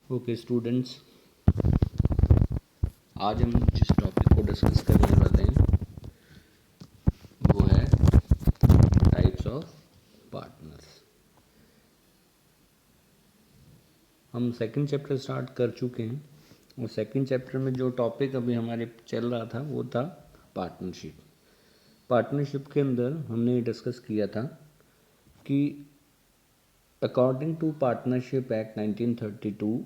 Okay students, आज हम जिस टॉपिक को डिस्कस करने वाले हैं वो है टाइप्स ऑफ पार्टनर्स। हम सेकंड चैप्टर स्टार्ट कर चुके हैं और सेकंड चैप्टर में जो टॉपिक अभी हमारे चल रहा था वो था पार्टनरशिप। पार्टनरशिप के अंदर हमने डिस्कस किया था कि अकॉर्डिंग टू पार्टनरशिप एक्ट 1932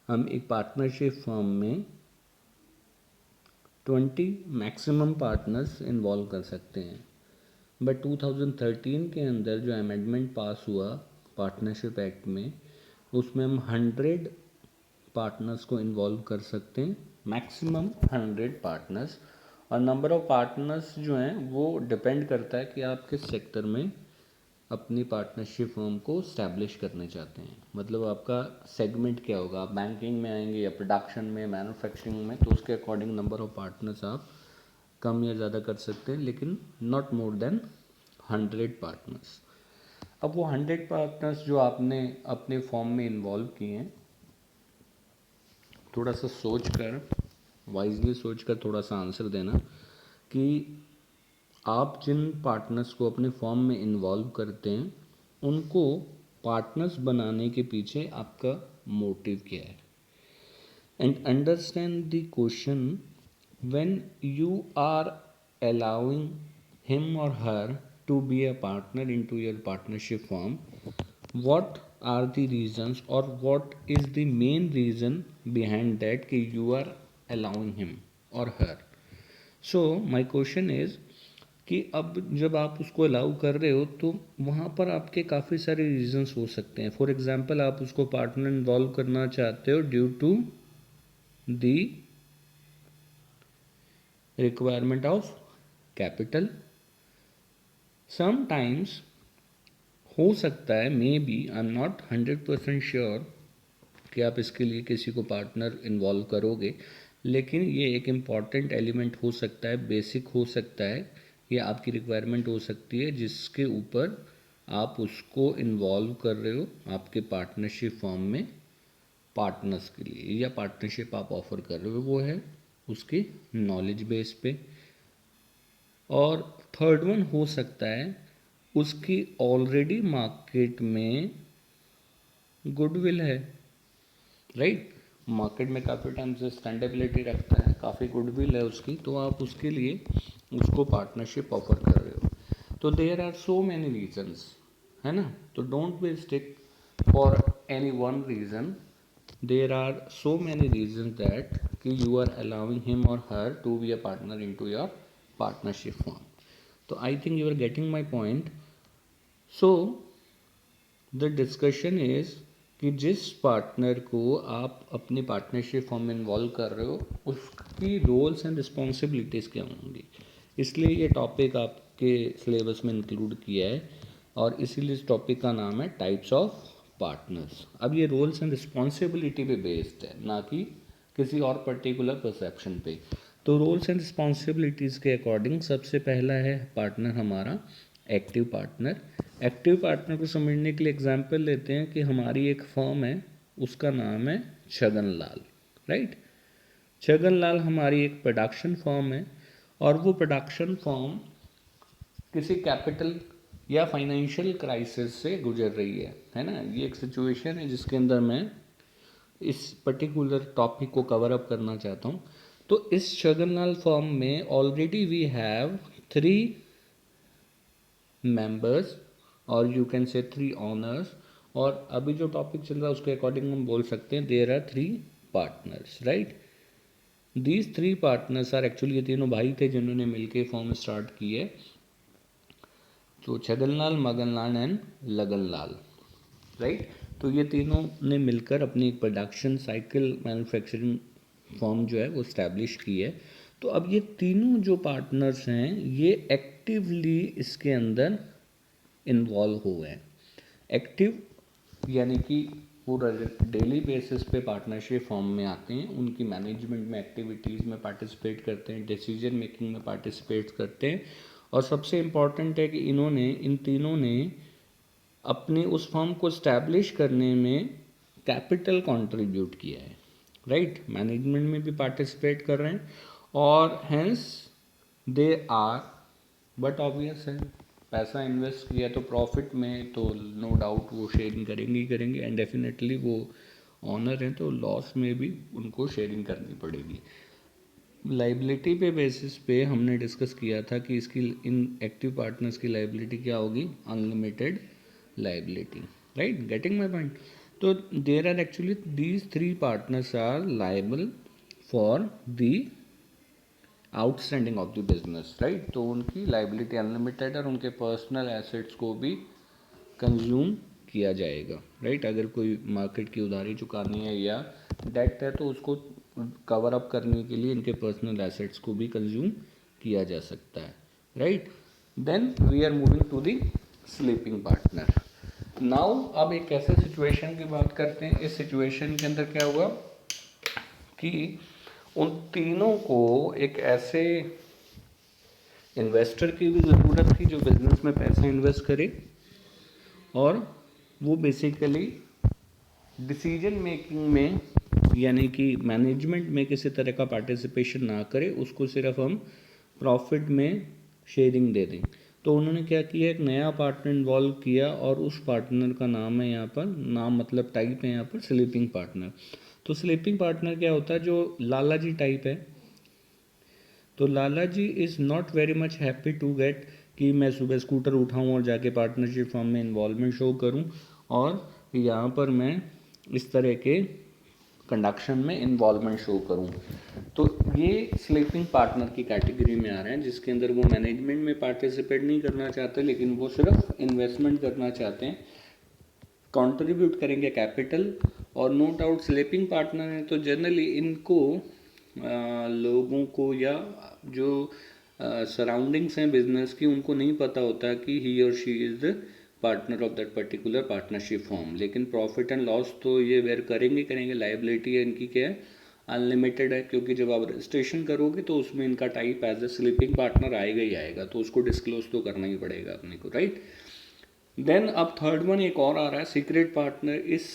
हम एक पार्टनरशिप फर्म में 20 मैक्सिमम पार्टनर्स इन्वॉल्व कर सकते हैं। बट 2013 के अंदर जो अमेंडमेंट पास हुआ पार्टनरशिप एक्ट में, उसमें हम 100 पार्टनर्स को इन्वॉल्व कर सकते हैं, मैक्सिमम 100 पार्टनर्स। और नंबर ऑफ पार्टनर्स जो हैं वो डिपेंड करता है कि आप किस सेक्टर में अपनी पार्टनरशिप फर्म को स्टैब्लिश करने चाहते हैं। मतलब आपका सेगमेंट क्या होगा, आप बैंकिंग में आएंगे या प्रोडक्शन में, मैन्युफैक्चरिंग में, तो उसके अकॉर्डिंग नंबर ऑफ पार्टनर्स आप कम या ज़्यादा कर सकते हैं, लेकिन नॉट मोर देन 100 पार्टनर्स। अब वो 100 पार्टनर्स जो आपने अपने फॉर्म में इन्वॉल्व किए हैं, थोड़ा सा सोच कर, वाइजली सोच कर थोड़ा सा आंसर देना कि आप जिन पार्टनर्स को अपने फॉर्म में इन्वॉल्व करते हैं उनको पार्टनर्स बनाने के पीछे आपका मोटिव क्या है। And understand the question, when you are allowing him or her to be a partner into your partnership firm, what are the reasons or what is the main reason behind that कि you are allowing him or her. So my question is कि अब जब आप उसको allow कर रहे हो तो वहाँ पर आपके काफ़ी सारे रीजंस हो सकते हैं। फॉर एग्जांपल, आप उसको पार्टनर इन्वॉल्व करना चाहते हो due to the requirement of capital. Sometimes हो सकता है, maybe, I am not 100% sure कि आप इसके लिए किसी को पार्टनर इन्वॉल्व करोगे, लेकिन ये एक इम्पॉर्टेंट एलिमेंट हो सकता है, बेसिक हो सकता है, ये आपकी रिक्वायरमेंट हो सकती है जिसके ऊपर आप उसको इन्वॉल्व कर रहे हो आपके पार्टनरशिप फॉर्म में पार्टनर्स के लिए, या पार्टनरशिप आप ऑफर कर रहे हो वो है उसकी नॉलेज बेस पे। और थर्ड वन हो सकता है उसकी ऑलरेडी मार्केट में गुडविल है, राइट। मार्केट में काफ़ी टाइम से स्टैंडेबिलिटी रखता है, काफ़ी गुडविल है उसकी, तो आप उसके लिए उसको पार्टनरशिप ऑफर कर रहे हो। तो there are so many reasons, है ना। तो don't be stick for any one reason, there are so many reason that कि यू आर अलाउिंग हिम और her to be a partner into your partnership firm. तो I think you are getting my point. So the discussion is कि जिस partner को आप अपनी partnership firm में involve कर रहे हो उसकी रोल्स एंड रिस्पॉन्सिबिलिटीज़ क्या होंगी, इसलिए ये टॉपिक आपके सिलेबस में इंक्लूड किया है और इसीलिए इस टॉपिक का नाम है टाइप्स ऑफ पार्टनर्स। अब ये रोल्स एंड रिस्पॉन्सिबिलिटी पे बेस्ड है, ना कि किसी और पर्टिकुलर परसेप्शन पे। तो रोल्स एंड रिस्पॉन्सिबिलिटीज़ के अकॉर्डिंग सबसे पहला है पार्टनर हमारा एक्टिव पार्टनर। एक्टिव पार्टनर को समझने के लिए एग्जांपल लेते हैं कि हमारी एक फर्म है, उसका नाम है छगन लाल, राइट। छगन लाल हमारी एक प्रोडक्शन फर्म है और वो प्रोडक्शन फर्म किसी कैपिटल या फाइनेंशियल क्राइसिस से गुजर रही है ना। ये एक सिचुएशन है जिसके अंदर मैं इस पर्टिकुलर टॉपिक को कवर अप करना चाहता हूँ। तो इस छगनलाल फर्म में ऑलरेडी वी हैव 3 मेंबर्स और यू कैन से 3 ऑनर्स, और अभी जो टॉपिक चल रहा है उसके अकॉर्डिंग हम बोल सकते हैं there are 3 partners, right. These 3 partners are actually, ये तीनों भाई थे जिन्होंने मिलकर फॉर्म स्टार्ट की है, तो छगनलाल, मगनलाल एंड लगनलाल, राइट। तो ये तीनों ने मिलकर अपनी एक प्रोडक्शन साइकिल मैन्युफैक्चरिंग फॉर्म जो है वो इस्टेब्लिश की है। तो अब ये तीनों जो पार्टनर्स हैं ये एक्टिवली इसके अंदर इन्वॉल्व हुए हैं। एक्टिव यानी कि पूरा डेली बेसिस पे पार्टनरशिप फॉर्म में आते हैं, उनकी मैनेजमेंट में एक्टिविटीज़ में पार्टिसिपेट करते हैं, डिसीजन मेकिंग में पार्टिसिपेट करते हैं। और सबसे इम्पॉर्टेंट है कि इन तीनों ने अपने उस फर्म को इस्टेब्लिश करने में कैपिटल कंट्रीब्यूट किया है, राइट, मैनेजमेंट में भी पार्टिसिपेट कर रहे हैं और hence they are, but obvious है पैसा इन्वेस्ट किया तो प्रॉफिट में तो नो डाउट वो शेयरिंग करेंगे ही करेंगे, एंड डेफिनेटली वो ऑनर हैं तो लॉस में भी उनको शेयरिंग करनी पड़ेगी। लाइबिलिटी पे बेसिस पे हमने डिस्कस किया था कि इसकी इन एक्टिव पार्टनर्स की लाइबिलिटी क्या होगी, unlimited liability, right, getting my point. तो there are actually these three partners are liable for the outstanding of the business, right. तो उनकी लाइबिलिटी अनलिमिटेड और उनके पर्सनल एसेट्स को भी कंज्यूम किया जाएगा, राइट। अगर कोई मार्केट की उधारी चुकानी है या डेट है तो उसको कवर अप करने के लिए इनके पर्सनल एसेट्स को भी कंज्यूम किया जा सकता है, right. Then we are moving to the sleeping partner. Now अब एक ऐसे सिचुएशन की बात करते हैं, इस सिचुएशन के अंदर क्या हुआ कि उन तीनों को एक ऐसे इन्वेस्टर की भी ज़रूरत थी जो बिजनेस में पैसा इन्वेस्ट करे और वो बेसिकली डिसीजन मेकिंग में यानी कि मैनेजमेंट में किसी तरह का पार्टिसिपेशन ना करे, उसको सिर्फ हम प्रॉफिट में शेयरिंग दे दें। तो उन्होंने क्या किया, एक नया पार्टनर इन्वॉल्व किया और उस पार्टनर का नाम है यहाँ पर, नाम मतलब टाइप है यहाँ पर स्लीपिंग पार्टनर। तो स्लीपिंग पार्टनर क्या होता है, जो लाला जी टाइप है, तो lala ji is not very much happy to get कि मैं सुबह स्कूटर उठाऊं और जाके पार्टनरशिप फॉर्म में इन्वॉल्वमेंट शो करूं और यहाँ पर मैं इस तरह के कंडक्शन में इन्वॉल्वमेंट शो करूं। तो ये स्लीपिंग पार्टनर की कैटेगरी में आ रहे हैं जिसके अंदर वो मैनेजमेंट में पार्टिसिपेट नहीं करना चाहते, लेकिन वो सिर्फ इन्वेस्टमेंट करना चाहते हैं, कंट्रीब्यूट करेंगे कैपिटल। और नो डाउट स्लीपिंग पार्टनर हैं तो जनरली इनको लोगों को या जो सराउंडिंग्स हैं बिजनेस की उनको नहीं पता होता कि ही और she is the partner of that particular partnership form, लेकिन प्रॉफिट एंड लॉस तो ये वेयर करेंगे। लाइबिलिटी है इनकी क्या है, अनलिमिटेड है, क्योंकि जब आप रजिस्ट्रेशन करोगे तो उसमें इनका type as a sleeping partner आएगा ही आएगा, तो उसको डिस्क्लोज तो करना ही पड़ेगा अपने को, राइट। देन अब थर्ड वन एक और आ रहा है, सीक्रेट पार्टनर। इस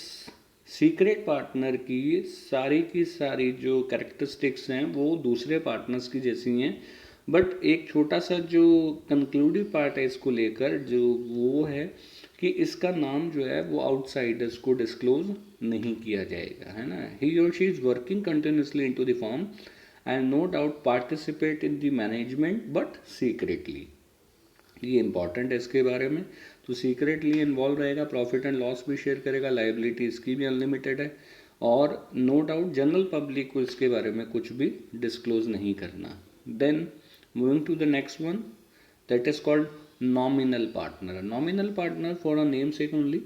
सीक्रेट पार्टनर की सारी जो कैरेक्टरिस्टिक्स हैं वो दूसरे पार्टनर्स की जैसी हैं, बट एक छोटा सा जो कंक्लूडिव पार्ट है इसको लेकर जो वो है कि इसका नाम जो है वो आउटसाइडर्स को डिस्क्लोज नहीं किया जाएगा, है ना। ही और she is working continuously into the firm and no doubt participate in the management but secretly. ये इंपॉर्टेंट है इसके बारे में। तो सीक्रेटली इन्वॉल्व रहेगा, प्रॉफिट एंड लॉस भी शेयर करेगा, लाइबिलिटी इसकी भी अनलिमिटेड है और नो डाउट जनरल पब्लिक को इसके बारे में कुछ भी डिस्क्लोज नहीं करना। Then moving to the next one, that is called nominal partner. Nominal partner for a namesake only,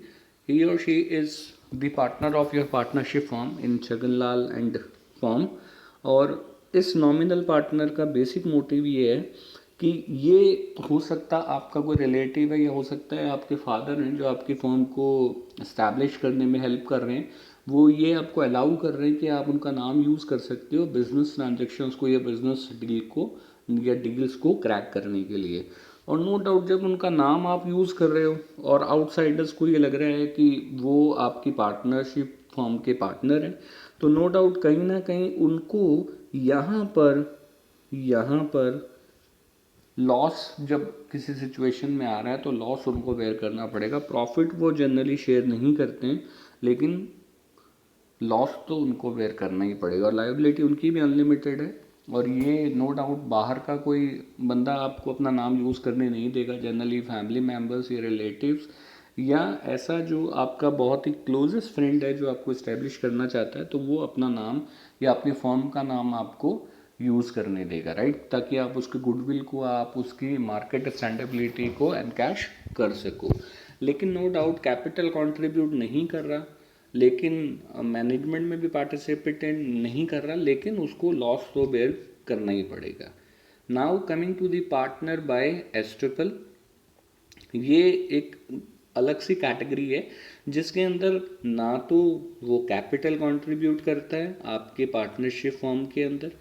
he और she is the partner of your partnership firm in Chhaganlal and firm. और इस nominal partner का basic motive ये है कि ये हो सकता आपका कोई रिलेटिव है या हो सकता है आपके फादर हैं जो आपकी फर्म को इस्टेब्लिश करने में हेल्प कर रहे हैं, वो ये आपको अलाउ कर रहे हैं कि आप उनका नाम यूज़ कर सकते हो बिजनेस ट्रांजेक्शन्स को या बिजनेस डील को या डील्स को क्रैक करने के लिए। और नो डाउट जब उनका नाम आप यूज़ कर रहे हो और आउटसाइडर्स को ये लग रहा है कि वो आपकी पार्टनरशिप फर्म के पार्टनर हैं, तो नो डाउट कहीं ना कहीं उनको यहाँ पर लॉस जब किसी सिचुएशन में आ रहा है तो लॉस उनको बेयर करना पड़ेगा। प्रॉफिट वो जनरली शेयर नहीं करते हैं, लेकिन लॉस तो उनको बेयर करना ही पड़ेगा। और लाइबिलिटी उनकी भी अनलिमिटेड है और ये नो डाउट बाहर का कोई बंदा आपको अपना नाम यूज़ करने नहीं देगा, जनरली फैमिली मेम्बर्स या रिलेटिव्स या ऐसा जो आपका बहुत ही क्लोजेस्ट फ्रेंड है जो आपको इस्टेब्लिश करना चाहता है, तो वो अपना नाम या अपनी फर्म का नाम आपको यूज़ करने देगा, राइट, ताकि आप उसके गुडविल को, आप उसकी मार्केट स्टैंडेबिलिटी को एनकैश कर सको। लेकिन नो डाउट कैपिटल कंट्रीब्यूट नहीं कर रहा, लेकिन मैनेजमेंट में भी पार्टिसिपेट नहीं कर रहा, लेकिन उसको लॉस तो बेयर करना ही पड़ेगा। Now coming to the partner by estoppel, ये एक अलग सी कैटेगरी है जिसके अंदर ना तो वो कैपिटल कंट्रीब्यूट करता है आपके पार्टनरशिप फॉर्म के अंदर,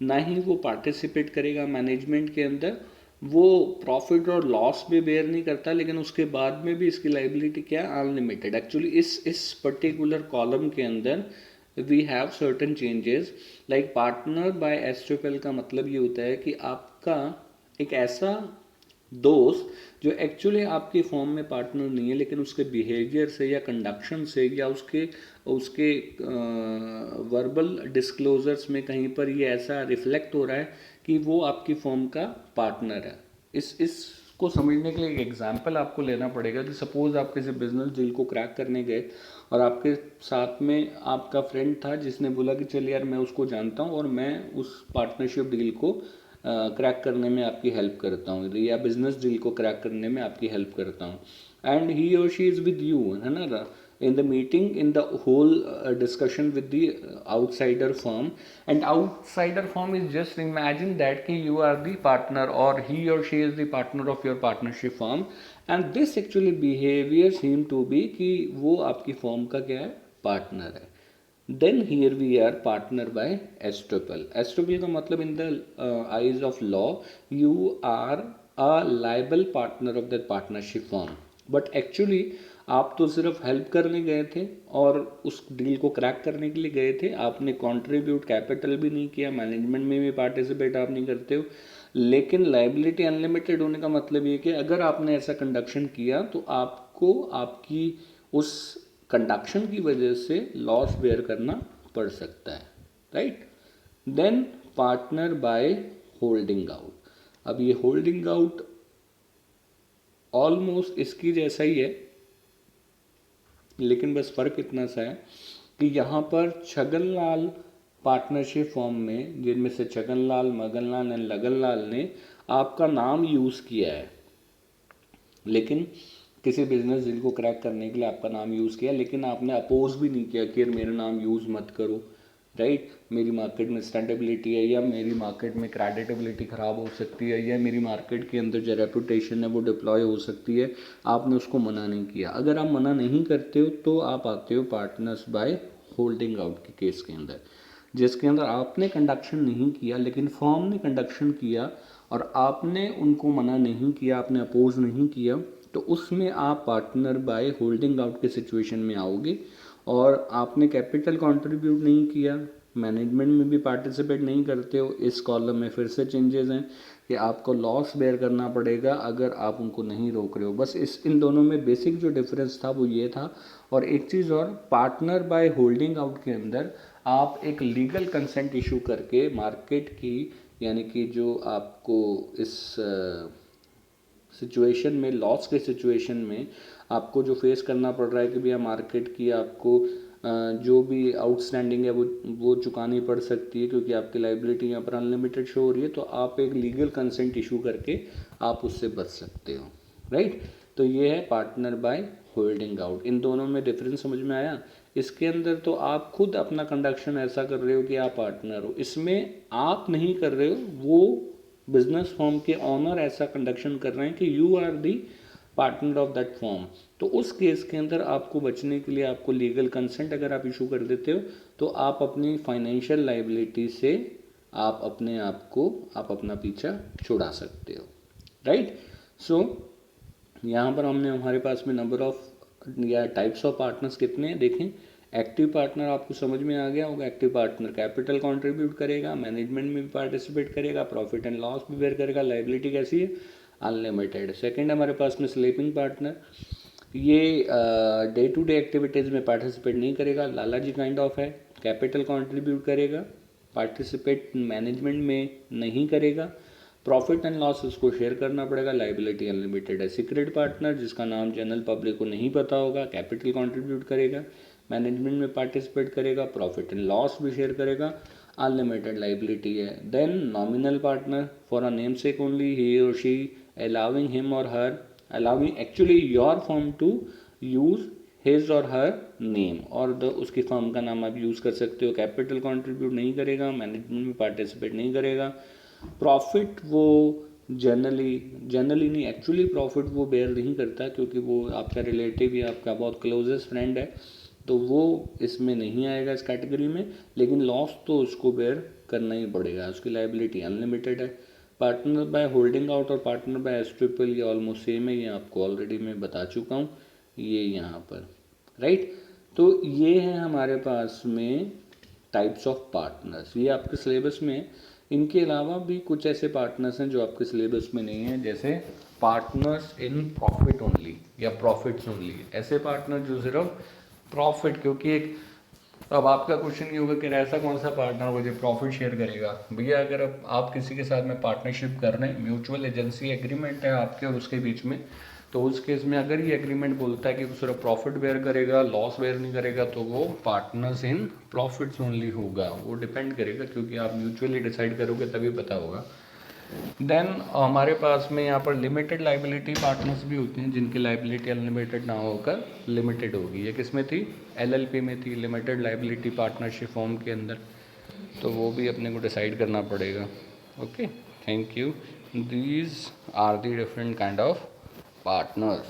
ना ही वो पार्टिसिपेट करेगा मैनेजमेंट के अंदर, वो प्रॉफिट और लॉस भी बेयर नहीं करता, लेकिन उसके बाद में भी इसकी लाइबिलिटी क्या है, अनलिमिटेड। एक्चुअली इस पर्टिकुलर कॉलम के अंदर we have certain changes, like partner by estoppel मतलब ये होता है कि आपका एक ऐसा दोस्त जो एक्चुअली आपकी फॉर्म में पार्टनर नहीं है, लेकिन उसके बिहेवियर से या कंडक्शन से या उसके उसके वर्बल डिस्क्लोजर्स में कहीं पर ये ऐसा रिफ्लेक्ट हो रहा है कि वो आपकी फॉर्म का पार्टनर है। इसको समझने के लिए एक एग्जांपल आपको लेना पड़ेगा कि सपोज आप किसी बिजनेस डील को क्रैक करने गए और आपके साथ में आपका फ्रेंड था जिसने बोला कि चल यार मैं उसको जानता हूँ और मैं उस पार्टनरशिप डील को क्रैक करने में आपकी हेल्प करता हूँ, या बिजनेस डील को क्रैक करने में आपकी हेल्प करता हूँ, एंड ही और शी इज़ विद यू, है ना, in the meeting, in the whole discussion with the outsider firm, and outsider firm is just imagine that ki you are the partner or he or she is the partner of your partnership firm, and this actually behavior seem to be कि वो आपकी firm का क्या है, partner है। then here we are partner by estoppel। estoppel का मतलब in the eyes of law you are a liable partner of that partnership firm, but actually आप तो सिर्फ हेल्प करने गए थे और उस डील को क्रैक करने के लिए गए थे, आपने कंट्रीब्यूट कैपिटल भी नहीं किया, मैनेजमेंट में भी पार्टिसिपेट आप नहीं करते हो, लेकिन लाइबिलिटी अनलिमिटेड होने का मतलब ये कि अगर आपने ऐसा कंडक्शन किया तो आपको आपकी उस कंडक्शन की वजह से लॉस बेयर करना पड़ सकता है, right. Then partner by holding out. अब ये होल्डिंग आउट ऑलमोस्ट इसकी जैसा ही है, लेकिन बस फ़र्क इतना सा है कि यहाँ पर छगनलाल पार्टनरशिप फॉर्म में, जिनमें से छगनलाल, मगनलाल एंड लगनलाल ने आपका नाम यूज़ किया है, लेकिन किसी बिजनेस डील को क्रैक करने के लिए आपका नाम यूज़ किया, लेकिन आपने अपोज भी नहीं किया कि मेरा नाम यूज़ मत करो, राइट। मेरी मार्केट में स्टैंडेबिलिटी है, या मेरी मार्केट में क्रेडिटेबिलिटी ख़राब हो सकती है, या मेरी मार्केट के अंदर जो रेपुटेशन है वो डिप्लॉय हो सकती है, आपने उसको मना नहीं किया। अगर आप मना नहीं करते हो तो आप आते हो पार्टनर्स बाय होल्डिंग आउट के केस के अंदर, जिसके अंदर आपने कंडक्शन नहीं किया लेकिन फर्म ने कंडक्शन किया और आपने उनको मना नहीं किया, आपने अपोज नहीं किया, तो उसमें आप पार्टनर बाय होल्डिंग आउट के सिचुएशन में आओगे। और आपने कैपिटल कंट्रीब्यूट नहीं किया, मैनेजमेंट में भी पार्टिसिपेट नहीं करते हो, इस कॉलम में फिर से चेंजेस हैं कि आपको लॉस बेयर करना पड़ेगा अगर आप उनको नहीं रोक रहे हो। बस इन दोनों में बेसिक जो डिफरेंस था वो ये था। और एक चीज़ और, पार्टनर बाय होल्डिंग आउट के अंदर आप एक लीगल कंसेंट इशू करके मार्केट की, यानी कि जो आपको इस सिचुएशन में, लॉस के सिचुएशन में आपको जो फेस करना पड़ रहा है कि भैया मार्केट की आपको जो भी आउटस्टैंडिंग है वो चुकानी पड़ सकती है, क्योंकि आपकी लाइबिलिटी यहाँ पर अनलिमिटेड शो हो रही है, तो आप एक लीगल कंसेंट इशू करके आप उससे बच सकते हो, राइट। तो ये है पार्टनर बाय होल्डिंग आउट। इन दोनों में डिफरेंस समझ में आया। इसके अंदर तो आप खुद अपना कंडक्शन ऐसा कर रहे हो कि आप पार्टनर हो, इसमें आप नहीं कर रहे हो, वो बिजनेस फॉर्म के ऑनर ऐसा कंडक्शन कर रहे हैं कि you are the partner of that form. तो उस केस के अंदर आपको बचने के लिए आपको लीगल कंसेंट अगर आप इशू कर देते हो तो आप अपनी फाइनेंशियल लाइबिलिटी से आप अपने आप को, आप अपना पीछा छुड़ा सकते हो, राइट। सो यहाँ पर हमने, हमारे पास में नंबर ऑफ या टाइप्स ऑफ पार्टनर्स कितने हैं देखें। एक्टिव पार्टनर आपको समझ में आ गया होगा। एक्टिव पार्टनर कैपिटल कंट्रीब्यूट करेगा, मैनेजमेंट में भी पार्टिसिपेट करेगा, प्रॉफिट एंड लॉस भी बेयर करेगा, लाइबिलिटी कैसी है, अनलिमिटेड। सेकंड हमारे पास में स्लीपिंग पार्टनर, ये डे टू डे एक्टिविटीज़ में पार्टिसिपेट नहीं करेगा, लाला जी काइंड ऑफ है, कैपिटल कंट्रीब्यूट करेगा, पार्टिसिपेट मैनेजमेंट में नहीं करेगा, प्रॉफिट एंड लॉस उसको शेयर करना पड़ेगा, लाइबिलिटी अनलिमिटेड है। सीक्रेट पार्टनर जिसका नाम जनरल पब्लिक को नहीं पता होगा, कैपिटल कंट्रीब्यूट करेगा, मैनेजमेंट में पार्टिसिपेट करेगा, प्रॉफिट एंड लॉस भी शेयर करेगा, अनलिमिटेड लाइबिलिटी है। Then nominal partner, for a namesake only, he और she allowing him or her, allowing actually your firm to use his or her name, और उसकी firm का नाम आप use कर सकते हो। कैपिटल कंट्रीब्यूट नहीं करेगा, मैनेजमेंट में पार्टिसिपेट नहीं करेगा, प्रॉफिट वो जनरली नहीं, एक्चुअली प्रॉफिट वो बेयर नहीं करता क्योंकि वो आपका रिलेटिव या आपका बहुत क्लोजेस्ट फ्रेंड है, तो वो इसमें नहीं आएगा इस कैटेगरी में। लेकिन लॉस तो उसको बेयर करना ही पड़ेगा, उसकी लाइबिलिटी अनलिमिटेड है। पार्टनर बाय होल्डिंग आउट और पार्टनर बाय एस ट्रिपल ये ऑलमोस्ट सेम है, ये आपको ऑलरेडी मैं बता चुका हूँ ये यहाँ पर, राइट। तो ये है हमारे पास में टाइप्स ऑफ पार्टनर्स, ये आपके सिलेबस में है। इनके अलावा भी कुछ ऐसे पार्टनर्स हैं जो आपके सिलेबस में नहीं है, जैसे पार्टनर्स इन प्रॉफिट ओनली या प्रॉफिट्स ओनली, ऐसे पार्टनर जो सिर्फ प्रॉफिट, क्योंकि एक अब आपका क्वेश्चन ये होगा कि ऐसा कौन सा पार्टनर होगा जो प्रॉफिट शेयर करेगा। भैया अगर आप किसी के साथ में पार्टनरशिप कर रहे हैं, म्यूचुअल एजेंसी एग्रीमेंट है आपके और उसके बीच में, तो उस केस में अगर ये एग्रीमेंट बोलता है कि वो सिर्फ प्रॉफिट बेयर करेगा, लॉस बेयर नहीं करेगा, तो वो पार्टनर्स इन प्रॉफिट्स ओनली होगा। वो डिपेंड करेगा, क्योंकि आप म्यूचुअली डिसाइड करोगे तभी पता होगा। देन हमारे पास में यहाँ पर लिमिटेड लाइबिलिटी पार्टनर्स भी होते हैं, जिनकी लाइबिलिटी अनलिमिटेड ना होकर लिमिटेड होगी। ये किस में थी? एलएलपी में थी, लिमिटेड लाइबिलिटी पार्टनरशिप फॉर्म के अंदर। तो वो भी अपने को डिसाइड करना पड़ेगा। Okay, thank you. These are the different kind of partners.